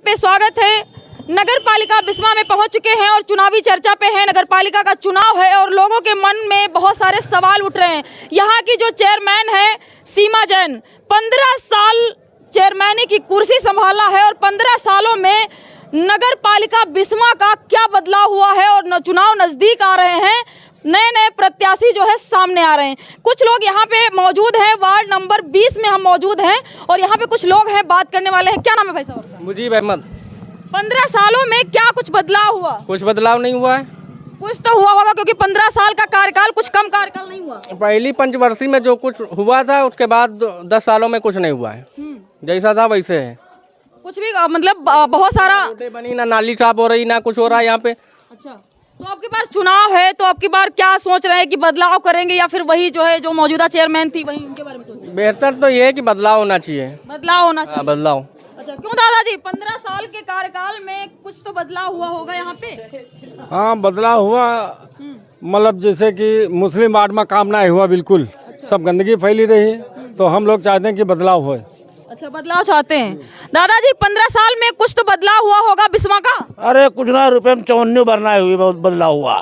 पे स्वागत है। नगर पालिका बिस्वा में पहुंच चुके हैं और चुनावी चर्चा पे हैं। नगर पालिका का चुनाव है और लोगों के मन में बहुत सारे सवाल उठ रहे हैं। यहाँ की जो चेयरमैन है सीमा जैन, 15 साल चेयरमैनी की कुर्सी संभाला है और 15 सालों में नगर पालिका बिस्वा का क्या बदलाव हुआ है और चुनाव नजदीक आ रहे हैं, नए नए प्रत्याशी जो है सामने आ रहे हैं। कुछ लोग यहाँ पे मौजूद हैं, वार्ड नंबर 20 में हम मौजूद हैं और यहाँ पे कुछ लोग हैं, बात करने वाले हैं। क्या नाम है भाई साहब? मुजीब अहमद। 15 सालों में क्या कुछ बदलाव हुआ? कुछ बदलाव नहीं हुआ है। कुछ तो हुआ होगा क्योंकि 15 साल का कार्यकाल, कुछ कम कार्यकाल नहीं हुआ। पहली पंचवर्षीय में जो कुछ हुआ था उसके बाद 10 सालों में कुछ नहीं हुआ है। जैसा था वैसे है। कुछ भी मतलब बहुत सारा रोडें बनी, ना नाली साफ हो रही, ना कुछ हो रहा है यहाँ पे। अच्छा, तो आपके पास चुनाव है तो आपकी बार क्या सोच रहे हैं कि बदलाव करेंगे या फिर वही जो है जो मौजूदा चेयरमैन थी वही उनके बारे में सोच रहे हैं? बेहतर तो ये है कि बदलाव होना चाहिए। बदलाव होना चाहिए। बदलाव। अच्छा, क्यों दादाजी 15 साल के कार्यकाल में कुछ तो बदलाव हुआ होगा यहाँ पे? हाँ, बदलाव हुआ। मतलब जैसे कि मुस्लिम वार्ड में काम ना हुआ, बिल्कुल सब गंदगी फैली रही है, तो हम लोग चाहते हैं कि बदलाव हो। अच्छा, बदलाव चाहते हैं। दादाजी 15 साल में कुछ तो बदलाव हुआ होगा बिस्वा का? अरे कुछ ना, रुपए में 54 बनाए हुए बहुत बदलाव हुआ।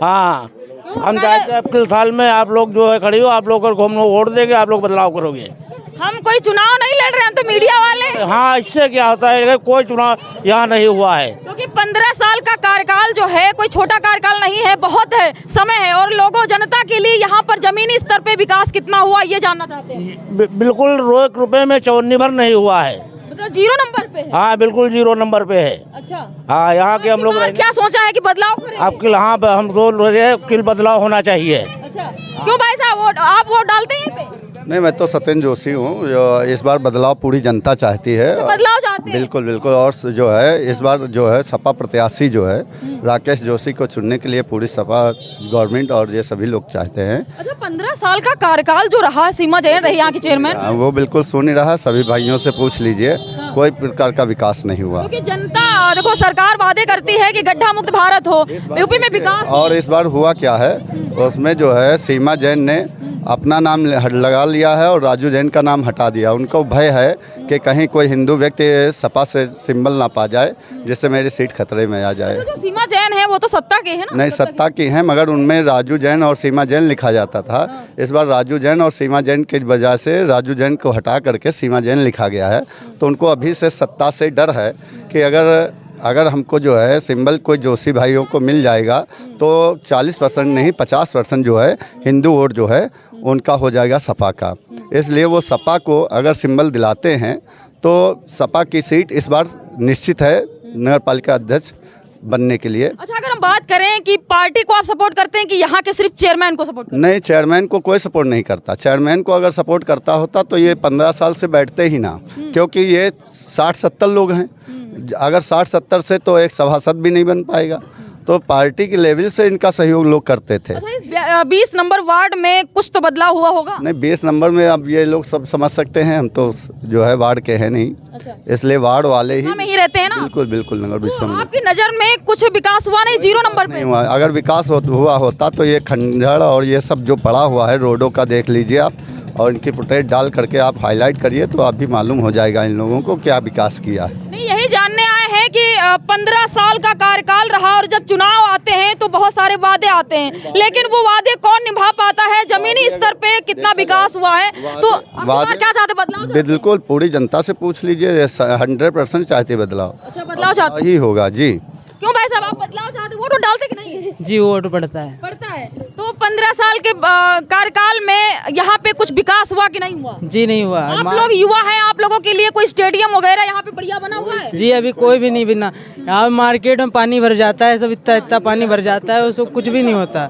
हाँ, हम चाहते हैं आपके साल में आप लोग जो है खड़ी हो, आप लोग को हम लोग वोट देंगे, आप लोग बदलाव करोगे। हम कोई चुनाव नहीं लड़ रहे हैं, तो मीडिया वाले। हाँ, इससे क्या होता है, कोई चुनाव यहाँ नहीं हुआ है क्योंकि 15 साल का कार्यकाल जो है कोई छोटा कार्यकाल नहीं है, बहुत है, समय है और लोगों जनता के लिए यहाँ पर जमीनी स्तर पे विकास कितना हुआ ये जानना चाहते हैं। बिल्कुल ₹1 में 54 नहीं हुआ है, मतलब 0 नंबर पे है। हाँ बिल्कुल 0 नंबर पे है। अच्छा, हाँ, यहाँ के हम लोग क्या सोचा है कि बदलाव करेंगे? आपके यहाँ पे हम सोच रहे हैं कि बदलाव होना चाहिए। अच्छा, क्यों भाई साहब आप वोट डालते हैं यहाँ पे? नहीं, मैं तो सत्येंद्र जोशी हूँ। इस बार बदलाव पूरी जनता चाहती है। बदलाव चाहते हैं? बिल्कुल बिल्कुल। और जो है इस बार जो है सपा प्रत्याशी जो है राकेश जोशी को चुनने के लिए पूरी सपा गवर्नमेंट और ये सभी लोग चाहते हैं। अच्छा, 15 साल का कार्यकाल जो रहा, सीमा जैन रही यहाँ की चेयरमैन, वो बिल्कुल सुन ही रहा, सभी भाइयों से पूछ लीजिए, कोई प्रकार का विकास नहीं हुआ। क्योंकि जनता देखो, सरकार वादे करती है कि गड्ढा मुक्त भारत हो, यूपी में विकास। और इस बार हुआ क्या है, उसमें जो है सीमा जैन ने अपना नाम लगा लिया है और राजू जैन का नाम हटा दिया। उनको भय है कि कहीं कोई हिंदू व्यक्ति सपा से सिंबल ना पा जाए, जिससे मेरी सीट खतरे में आ जाए। तो जो सीमा जैन है वो तो सत्ता के है ना? नहीं, सत्ता की है, मगर उनमें राजू जैन और सीमा जैन लिखा जाता था। इस बार राजू जैन और सीमा जैन की वजह से राजू जैन को हटा करके सीमा जैन लिखा गया है। तो उनको अभी से सत्ता से डर है कि अगर हमको जो है सिंबल कोई जोशी भाइयों को मिल जाएगा तो 40% नहीं 50% जो है हिंदू वोट जो है उनका हो जाएगा सपा का। इसलिए वो सपा को अगर सिंबल दिलाते हैं तो सपा की सीट इस बार निश्चित है नगर पालिका अध्यक्ष बनने के लिए। अच्छा, अगर हम बात करें कि पार्टी को आप सपोर्ट करते हैं कि यहाँ के सिर्फ चेयरमैन को सपोर्ट करते हैं? नहीं, चेयरमैन को कोई सपोर्ट नहीं करता। चेयरमैन को अगर सपोर्ट करता होता तो ये 15 साल से बैठते ही ना, क्योंकि ये 60-70 लोग हैं। अगर 60-70 से तो एक सभासद भी नहीं बन पाएगा, तो पार्टी के लेवल से इनका सहयोग लोग करते थे। अच्छा, इस 20 नंबर वार्ड में कुछ तो बदलाव हुआ होगा? नहीं, 20 नंबर में अब ये लोग सब समझ सकते हैं, हम तो जो है वार्ड के हैं नहीं। अच्छा, इसलिए वार्ड वाले ही में ही रहते हैं ना? बिल्कुल बिल्कुल। नगर बिस्वा में आपकी नज़र में कुछ विकास हुआ नहीं? 0 नंबर पे नहीं हुआ। अगर विकास हुआ होता तो ये खंडहर और ये सब जो पड़ा हुआ है रोडों का देख लीजिए आप, और इनकी फुटेज डाल करके आप हाईलाइट करिए तो आप भी मालूम हो जाएगा इन लोगों को क्या विकास किया है। नहीं, यही जानने आए हैं कि 15 साल का कार्यकाल रहा और जब चुनाव आते हैं तो बहुत सारे वादे आते हैं, लेकिन वो वादे कौन निभा पाता है? जमीनी स्तर पे कितना विकास हुआ है? तो आप क्या चाहते, बदलाव? बिल्कुल, पूरी जनता से पूछ लीजिए, 100% चाहते बदलाव। अच्छा, बदलाव चाहते ही होगा जी। क्यों भाई साहब आप बदलाव चाहते? वोट डालते कि नहीं? जी, वोट पड़ता है। पड़ता है। तो 15 साल के कार्यकाल में यहाँ पे कुछ विकास हुआ कि नहीं हुआ? जी, नहीं हुआ। आप लोग युवा हैं, आप लोगों के लिए कोई स्टेडियम वगैरह यहाँ पे बढ़िया बना हुआ है? जी, अभी कोई भी नहीं बना। यहाँ मार्केट में पानी भर जाता है, सब इतना पानी भर जाता है, उसको कुछ भी नहीं होता।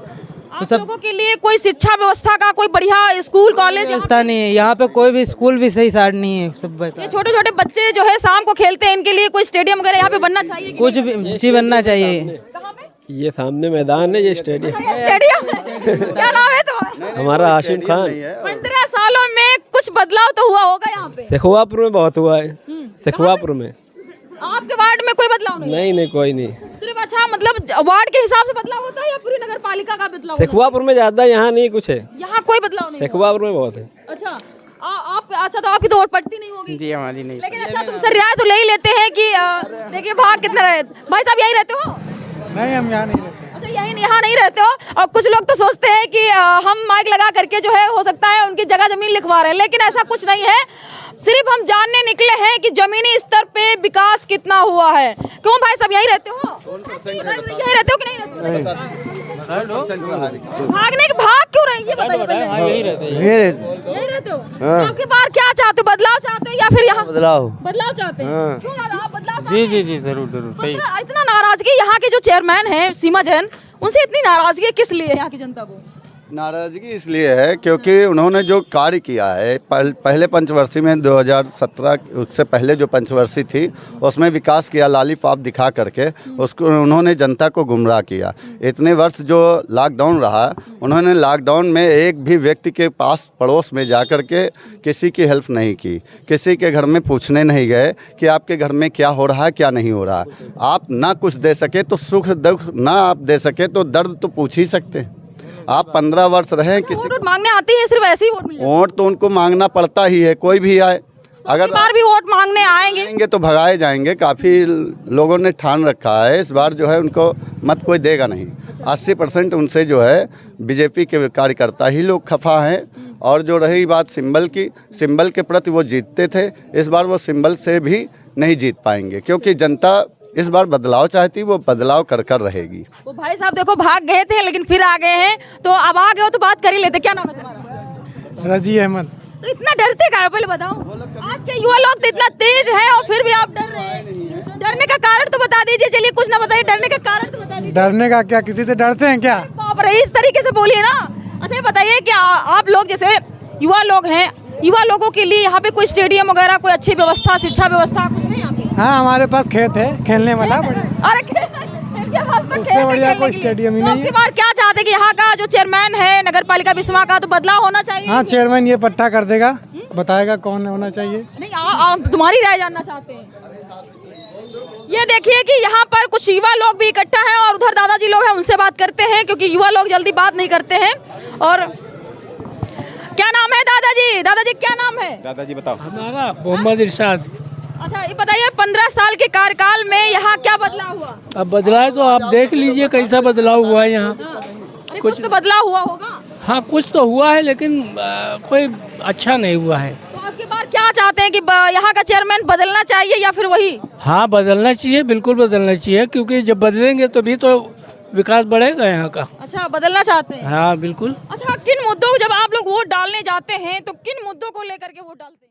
आप लोगों के लिए कोई शिक्षा व्यवस्था का कोई बढ़िया स्कूल कॉलेज व्यवस्था नहीं है यहाँ पे, कोई भी स्कूल भी सही सार नहीं है। सब ये छोटे छोटे बच्चे जो है शाम को खेलते हैं, इनके लिए कोई स्टेडियम वगैरह यहाँ पे बनना चाहिए? कुछ भी जी बनना चाहिए। कहाँ पे? ये सामने मैदान है, ये स्टेडियम। स्टेडियम है? क्या नाम है तुम्हारा? हमारा आशिम खान। 15 सालों में कुछ बदलाव तो हुआ होगा यहाँ पे? शेखवापुर में बहुत हुआ है। शेखवापुर में। आपके वार्ड में कोई बदलाव नहीं? नहीं, कोई नहीं। सिर्फ अच्छा, मतलब वार्ड के हिसाब से बदलाव होता है या पूरी नगर पालिका का बदलाव? शेखवापुर में ज्यादा, यहाँ नहीं कुछ है। यहाँ कोई बदलाव नहीं? शेखवापुर में बहुत है। अच्छा, आप अच्छा, तो आपकी तो वोट पड़ती नहीं होगी? जी, हमारी नहीं। लेकिन अच्छा, तुमसे रियायत तो ले ही लेते हैं कि देखिए भाग कितने रहे। भाई साहब यही रहते हो? नहीं, हम यहाँ नहीं रहते। अच्छा, यही यहाँ नहीं रहते हो। और कुछ लोग तो सोचते हैं कि हम माइक लगा करके जो है हो सकता है उनकी जगह जमीन लिखवा रहे हैं, लेकिन ऐसा कुछ नहीं है। सिर्फ हम जानने निकले हैं कि जमीनी स्तर पे विकास कितना हुआ है। क्यों भाई साहब यही रहते हो? यही रहते हो कि नहीं रहते हो? भागने के भाग क्यों रहे ये बताइए पहले। यही रहते हो? तो आपके बार क्या चाहते हो? बदलाव चाहते हो या फिर यहाँ बदलाव चाहते हैं? क्यों आप बदलाव चाहते हैं? जी जरूर सही। इतना नाराजगी यहाँ के जो चेयरमैन है सीमा जैन, उनसे इतनी नाराजगी किस लिए यहाँ की जनता को? नाराजगी इसलिए है क्योंकि उन्होंने जो कार्य किया है पहले पंचवर्षीय में 2017 उससे पहले जो पंचवर्षीय थी उसमें विकास किया, लॉलीपॉप दिखा करके उसको उन्होंने जनता को गुमराह किया। इतने वर्ष जो लॉकडाउन रहा, उन्होंने लॉकडाउन में एक भी व्यक्ति के पास पड़ोस में जा कर के किसी की हेल्प नहीं की, किसी के घर में पूछने नहीं गए कि आपके घर में क्या हो रहा है क्या नहीं हो रहा। आप ना कुछ दे सके तो सुख दुख ना आप दे सके तो दर्द तो पूछ ही सकते हैं। आप 15 वर्ष रहे किसी वोट मांगने आते हैं, सिर्फ ऐसे ही वोट मिले? वोट तो उनको मांगना पड़ता ही है, कोई भी आए। अगर बार भी वोट मांगने आएंगे तो भगाए जाएंगे। काफ़ी लोगों ने ठान रखा है इस बार जो है उनको मत कोई देगा नहीं। 80% उनसे जो है बीजेपी के कार्यकर्ता ही लोग खफा हैं। और जो रही बात सिंबल की, सिंबल के प्रति वो जीतते थे, इस बार वो सिंबल से भी नहीं जीत पाएंगे क्योंकि जनता इस बार बदलाव चाहती, वो बदलाव कर रहेगी। वो भाई साहब देखो भाग गए थे लेकिन फिर आ गए हैं, तो अब आ गए हो तो बात कर ही लेते। क्या नाम है तुम्हारा? रजी अहमद। तो इतना डरते क्या है पहले बताओ? आज के युवा लोग तो इतना तेज है और फिर भी आप डर रहे हैं। डरने का कारण तो बता दीजिए। चलिए कुछ ना बताइए, डरने का कारण तो बता दीजिए। डरने का क्या, किसी से डरते हैं क्या? बाप रे, इस तरीके से बोलिए ना। अच्छा ये बताइए कि आप लोग जैसे युवा लोग हैं, युवा लोगों के लिए यहाँ पे कोई स्टेडियम वगैरह कोई अच्छी व्यवस्था, शिक्षा व्यवस्था कुछ नहीं? हाँ, हमारे पास खेत है खेलने वाला। अरे इनके पास तो उससे बढ़िया कोई स्टेडियम ही नहीं है। बार क्या चाहते कि यहाँ का जो चेयरमैन है नगर पालिका बिस्वा का तो बदलाव होना चाहिए? हाँ, चेयरमैन ये पट्टा कर देगा, बताएगा कौन होना चाहिए। नहीं, तुम्हारी राय जानना चाहते हैं। ये देखिए कि यहाँ पर कुछ युवा लोग भी इकट्ठा हैं और उधर दादाजी लोग हैं, उनसे बात करते हैं क्योंकि युवा लोग जल्दी बात नहीं करते हैं। और क्या नाम है दादाजी? दादाजी क्या नाम है? दादाजी बताओ। हमारा मोहम्मद इरशाद। अच्छा ये बताइए 15 साल के कार्यकाल में यहाँ क्या बदलाव हुआ? अब बदलाव तो आप देख लीजिए कैसा बदलाव हुआ है यहाँ। अरे कुछ तो बदलाव हुआ होगा। हाँ कुछ तो हुआ है लेकिन कोई अच्छा नहीं हुआ है। तो आपके बार क्या चाहते हैं कि यहाँ का चेयरमैन बदलना चाहिए या फिर वही? हाँ बदलना चाहिए, बिल्कुल बदलना चाहिए क्योंकि जब बदलेंगे तभी तो विकास बढ़ेगा यहाँ का। अच्छा बदलना चाहते हैं? हाँ बिल्कुल। अच्छा किन मुद्दों जब आप लोग वोट डालने जाते हैं तो किन मुद्दों को लेकर के वोट डालते हैं?